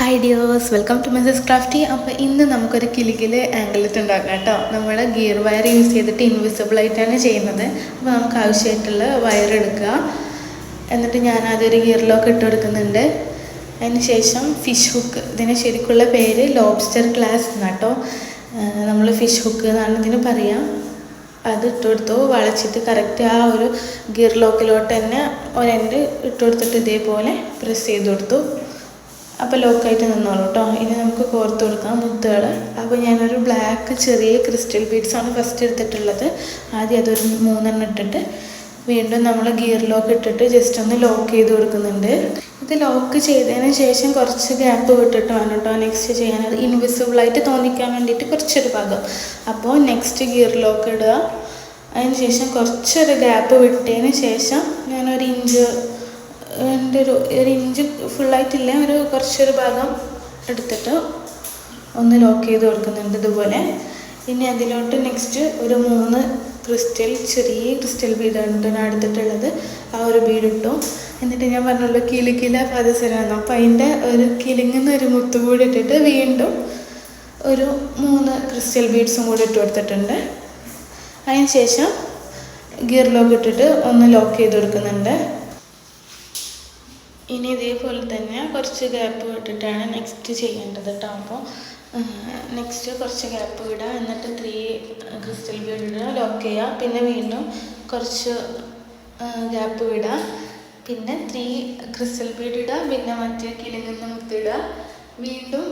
Hi dears, welcome to Mrs Crafty. അപ്പോൾ ഇന്ന് നമുക്കൊരു കിലുകിൽ ആംഗിളിറ്റ് ഉണ്ടാക്കാം കേട്ടോ. നമ്മൾ ഗിയർ വയർ യൂസ് ചെയ്തിട്ട് ഇൻവിസിബിളായിട്ടാണ് ചെയ്യുന്നത്. അപ്പോൾ നമുക്ക് ആവശ്യമായിട്ടുള്ള വയർ എടുക്കുക. എന്നിട്ട് ഞാൻ അതൊരു ഗിയർ ലോക്ക് ഇട്ട് കൊടുക്കുന്നുണ്ട്. അതിന് ശേഷം ഫിഷ് ഹുക്ക്, ഇതിന് ശരിക്കുള്ള പേര് ലോബ്സ്റ്റർ ക്ലാസ് എന്നാട്ടോ. നമ്മൾ ഫിഷ് ഹുക്ക് എന്നാണ് ഇതിന് പറയുക. അത് ഇട്ട് കൊടുത്തു, വളച്ചിട്ട് കറക്റ്റ് ആ ഒരു ഗിയർ ലോക്കിലോട്ട് തന്നെ ഒരെൻഡ് ഇട്ട് കൊടുത്തിട്ട് ഇതേപോലെ പ്രസ് ചെയ്ത് കൊടുത്തു. അപ്പോൾ ലോക്കായിട്ട് നിന്നോളൂ കേട്ടോ. ഇനി നമുക്ക് കോർത്ത് കൊടുക്കാം മുത്തുകൾ. അപ്പോൾ ഞാനൊരു ബ്ലാക്ക് ചെറിയ ക്രിസ്റ്റൽ ബീഡ്സാണ് ഫസ്റ്റ് എടുത്തിട്ടുള്ളത്. ആദ്യം അതൊരു 3 ഇട്ടിട്ട് വീണ്ടും നമ്മൾ ഗിയർ ലോക്ക് ഇട്ടിട്ട് ജസ്റ്റ് ഒന്ന് ലോക്ക് ചെയ്ത് കൊടുക്കുന്നുണ്ട്. ഇത് ലോക്ക് ചെയ്തതിന് ശേഷം കുറച്ച് ഗ്യാപ്പ് വിട്ടിട്ട് വേണം കേട്ടോ നെക്സ്റ്റ് ചെയ്യാൻ. അത് ഇൻവിസിബിളായിട്ട് തോന്നിക്കാൻ വേണ്ടിയിട്ട് കുറച്ചൊരു ഭാഗം. അപ്പോൾ നെക്സ്റ്റ് ഗിയർ ലോക്ക് ഇടുക. അതിന് ശേഷം കുറച്ചൊരു ഗ്യാപ്പ് വിട്ടതിന് ശേഷം ഞാനൊരു ഇഞ്ച് ഒരു ഇഞ്ച് ഫുള്ളായിട്ടില്ല, കുറച്ചൊരു ഭാഗം എടുത്തിട്ട് ഒന്ന് ലോക്ക് ചെയ്ത് കൊടുക്കുന്നുണ്ട് ഇതുപോലെ. ഇനി അതിലോട്ട് നെക്സ്റ്റ് ഒരു 3 ചെറിയ ക്രിസ്റ്റൽ ബീഡാണ് ഞാൻ എടുത്തിട്ടുള്ളത്. ആ ഒരു ബീഡ് ഇട്ടു. എന്നിട്ട് ഞാൻ പറഞ്ഞുള്ളൂ കിലുകില പദസരാണ്. അപ്പോൾ അതിൻ്റെ ഒരു കിലുങ്ങുന്ന ഒരു മുത്ത് കൂടി ഇട്ടിട്ട് വീണ്ടും ഒരു 3 ക്രിസ്റ്റൽ ബീഡ്സും കൂടി ഇട്ട് കൊടുത്തിട്ടുണ്ട്. അതിന് ശേഷം ഗിയർ ലോക്ക് ഇട്ടിട്ട് ഒന്ന് ലോക്ക് ചെയ്ത് കൊടുക്കുന്നുണ്ട്. ഇനി ഇതേപോലെ തന്നെ കുറച്ച് ഗ്യാപ്പ് വിട്ടിട്ടാണ് നെക്സ്റ്റ് ചെയ്യേണ്ടത് കേട്ടോ. അപ്പോൾ നെക്സ്റ്റ് കുറച്ച് ഗ്യാപ്പ് ഇടുക, എന്നിട്ട് 3 ക്രിസ്റ്റൽ ബീഡ് ഇടുക, ലോക്ക് ചെയ്യുക. പിന്നെ വീണ്ടും കുറച്ച് ഗ്യാപ്പ് വിടുക, പിന്നെ 3 ക്രിസ്റ്റൽ ബീഡ് ഇടുക, പിന്നെ മറ്റേ കിലുങ്ങുന്ന മുത്തിടുക, വീണ്ടും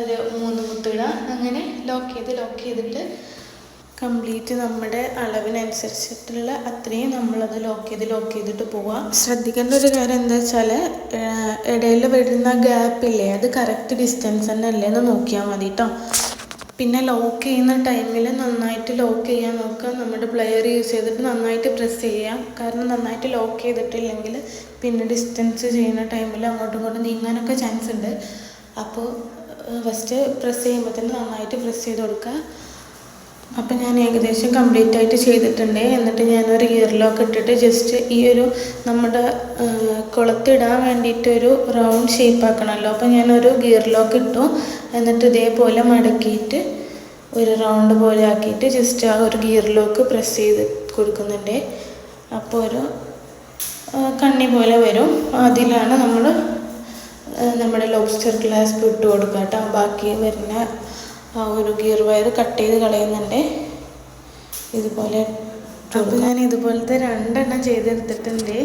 ഒരു 3 മുത്തിടുക. അങ്ങനെ ലോക്ക് ചെയ്തിട്ട് കംപ്ലീറ്റ് നമ്മുടെ അളവിനനുസരിച്ചിട്ടുള്ള അത്രയും നമ്മളത് ലോക്ക് ചെയ്തിട്ട് പോവുക. ശ്രദ്ധിക്കേണ്ട ഒരു കാര്യം എന്താ വെച്ചാൽ ഇടയിൽ വരുന്ന ഗ്യാപ്പില്ലേ, അത് കറക്റ്റ് ഡിസ്റ്റൻസ് തന്നെ അല്ലേന്ന് നോക്കിയാൽ മതി കേട്ടോ. പിന്നെ ലോക്ക് ചെയ്യുന്ന ടൈമിൽ നന്നായിട്ട് ലോക്ക് ചെയ്യാൻ നോക്കുക. നമ്മുടെ പ്ലെയർ യൂസ് ചെയ്തിട്ട് നന്നായിട്ട് പ്രസ് ചെയ്യാം. കാരണം നന്നായിട്ട് ലോക്ക് ചെയ്തിട്ടില്ലെങ്കിൽ പിന്നെ ഡിസ്റ്റൻസ് ചെയ്യുന്ന ടൈമിൽ അങ്ങോട്ടും ഇങ്ങോട്ടും നീങ്ങാനൊക്കെ ചാൻസ് ഉണ്ട്. അപ്പോൾ ഫസ്റ്റ് പ്രസ് ചെയ്യുമ്പോൾ തന്നെ നന്നായിട്ട് പ്രസ് ചെയ്ത് കൊടുക്കുക. അപ്പം ഞാൻ ഏകദേശം കംപ്ലീറ്റ് ആയിട്ട് ചെയ്തിട്ടുണ്ട്. എന്നിട്ട് ഞാനൊരു ഗിയർ ലോക്ക് ഇട്ടിട്ട് ജസ്റ്റ് ഈ ഒരു നമ്മുടെ കുളത്തിടാൻ വേണ്ടിയിട്ടൊരു റൗണ്ട് ഷേപ്പ് ആക്കണമല്ലോ. അപ്പം ഞാനൊരു ഗിയർ ലോക്ക് ഇട്ടു. എന്നിട്ട് ഇതേപോലെ മടക്കിയിട്ട് ഒരു റൗണ്ട് പോലെ ആക്കിയിട്ട് ജസ്റ്റ് ആ ഒരു ഗിയർ ലോക്ക് പ്രസ് ചെയ്ത് കൊടുക്കുന്നുണ്ട്. അപ്പോൾ ഒരു കണ്ണി പോലെ വരും. അതിലാണ് നമ്മൾ നമ്മുടെ ലോബ്സ്റ്റർ ക്ലാസ്പ് ഇട്ട് കൊടുക്കുക കേട്ടോ. ബാക്കി വരുന്ന ആ ഒരു ഗിയർ വയർ കട്ട് ചെയ്ത് കളയുന്നുണ്ട് ഇതുപോലെ. അപ്പോൾ ഞാൻ ഇതുപോലത്തെ 2 ചെയ്തെടുത്തിട്ടുണ്ട്.